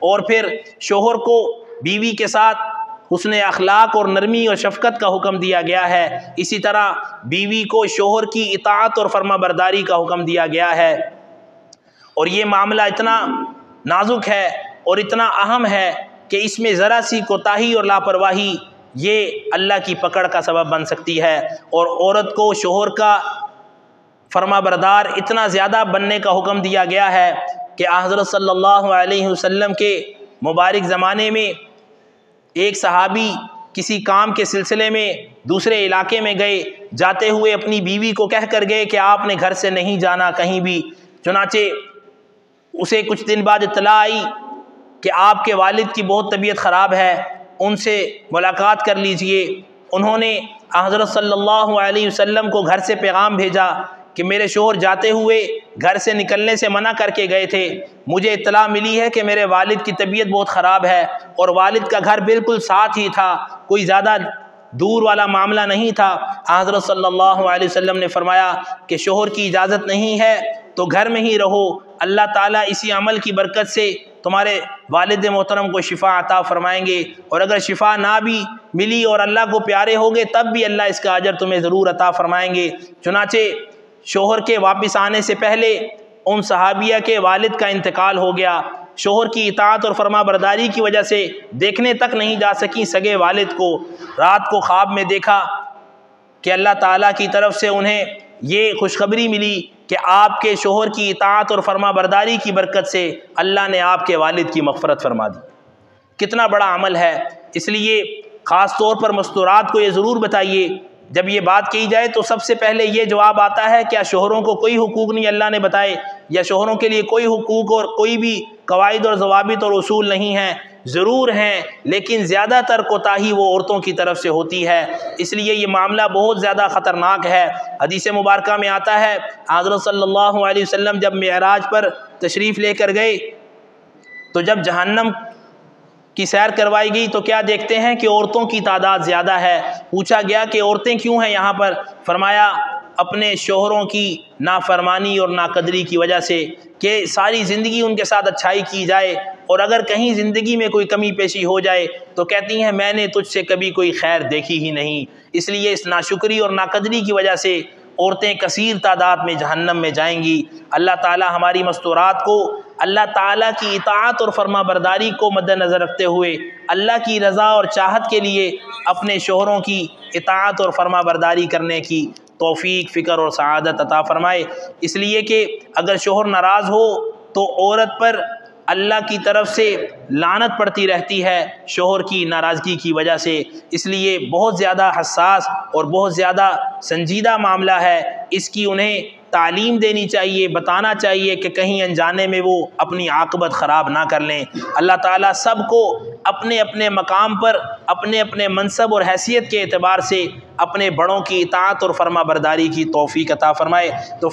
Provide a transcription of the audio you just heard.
اور پھر شوہر کو بیوی کے ساتھ حسن اخلاق اور نرمی اور شفقت کا حکم دیا گیا ہے، اسی طرح بیوی کو شوہر کی اطاعت اور فرما برداری کا حکم دیا گیا ہے۔ اور یہ معاملہ اتنا نازک ہے اور اتنا اہم ہے کہ اس میں ذرا سی کوتاہی اور لاپرواہی یہ اللہ کی پکڑ کا سبب بن سکتی ہے، اور عورت کو شوہر کا فرما بردار اتنا زیادہ بننے کا حکم دیا گیا ہے کہ حضرت صلی اللہ علیہ وسلم کے مبارک زمانے میں ایک صحابی کسی کام کے سلسلے میں دوسرے علاقے میں گئے، جاتے ہوئے اپنی بیوی کو کہہ کر گئے کہ آپ نے گھر سے نہیں جانا کہیں بھی، چنانچہ اسے کچھ دن بعد اطلاع آئی کہ آپ کے والد کی بہت طبیعت خراب ہے، ان سے ملاقات کر لیجئے۔ انہوں نے حضرت صلی اللہ علیہ وسلم کو گھر سے پیغام بھیجا کہ میرے شوہر جاتے ہوئے گھر سے نکلنے سے منع کر کے گئے تھے، مجھے اطلاع ملی ہے کہ میرے والد کی طبیعت بہت خراب ہے، اور والد کا گھر بالکل ساتھ ہی تھا، کوئی زیادہ دور والا معاملہ نہیں تھا۔ حضرت صلی اللہ علیہ وسلم نے فرمایا کہ شوہر کی اجازت نہیں ہے تو گھر میں ہی رہو، اللہ تعالیٰ اسی عمل کی برکت سے تمہارے والد محترم کو شفا عطا فرمائیں گے، اور اگر شفا نہ بھی ملی اور اللہ کو پیارے ہوگے تب بھی اللہ اس کا اجر تمہیں ضرور عطا فرمائیں گے۔ چنانچہ شوہر کے واپس آنے سے پہلے ان صحابیہ کے والد کا انتقال ہو گیا، شوہر کی اطاعت اور فرما برداری کی وجہ سے دیکھنے تک نہیں جا سکی سگے والد کو۔ رات کو خواب میں دیکھا کہ اللہ تعالیٰ کی طرف سے انہیں یہ خوشخبری ملی کہ آپ کے شوہر کی اطاعت اور فرما برداری کی برکت سے اللہ نے آپ کے والد کی مغفرت فرما دی۔ کتنا بڑا عمل ہے، اس لیے خاص طور پر مستورات کو یہ ضرور بتائیے، جب یہ بات کی جائے تو سب سے پہلے یہ جواب آتا ہے کیا شوہروں کو کوئی حقوق نہیں اللہ نے بتائے، یا شوہروں کے لیے کوئی حقوق اور کوئی بھی قواعد اور ضوابط اور اصول نہیں ہیں؟ ضرور ہیں، لیکن زیادہ تر کوتاہی وہ عورتوں کی طرف سے ہوتی ہے، اس لیے یہ معاملہ بہت زیادہ خطرناک ہے۔ حدیث مبارکہ میں آتا ہے حضرت صلی اللہ علیہ وسلم جب معراج پر تشریف لے کر گئے تو جب جہنم کی سیر کروائی گئی تو کیا دیکھتے ہیں کہ عورتوں کی تعداد زیادہ ہے۔ پوچھا گیا کہ عورتیں کیوں ہیں یہاں پر؟ فرمایا اپنے شوہروں کی نافرمانی اور ناقدری کی وجہ سے، کہ ساری زندگی ان کے ساتھ اچھائی کی جائے اور اگر کہیں زندگی میں کوئی کمی پیشی ہو جائے تو کہتی ہیں میں نے تجھ سے کبھی کوئی خیر دیکھی ہی نہیں۔ اس لیے اس ناشکری اور ناقدری کی وجہ سے عورتیں کثیر تعداد میں جہنم میں جائیں گی۔ اللہ تعالی ہماری مستورات کو اللہ تعالیٰ کی اطاعت اور فرما برداری کو مد نظر رکھتے ہوئے اللہ کی رضا اور چاہت کے لیے اپنے شوہروں کی اطاعت اور فرما برداری کرنے کی توفیق، فکر اور سعادت عطا فرمائے۔ اس لیے کہ اگر شوہر ناراض ہو تو عورت پر اللہ کی طرف سے لعنت پڑتی رہتی ہے شوہر کی ناراضگی کی وجہ سے، اس لیے بہت زیادہ حساس اور بہت زیادہ سنجیدہ معاملہ ہے، اس کی انہیں تعلیم دینی چاہیے، بتانا چاہیے کہ کہیں انجانے میں وہ اپنی عاقبت خراب نہ کر لیں۔ اللہ تعالیٰ سب کو اپنے اپنے مقام پر اپنے اپنے منصب اور حیثیت کے اعتبار سے اپنے بڑوں کی اطاعت اور فرما برداری کی توفیق عطا فرمائے۔ تو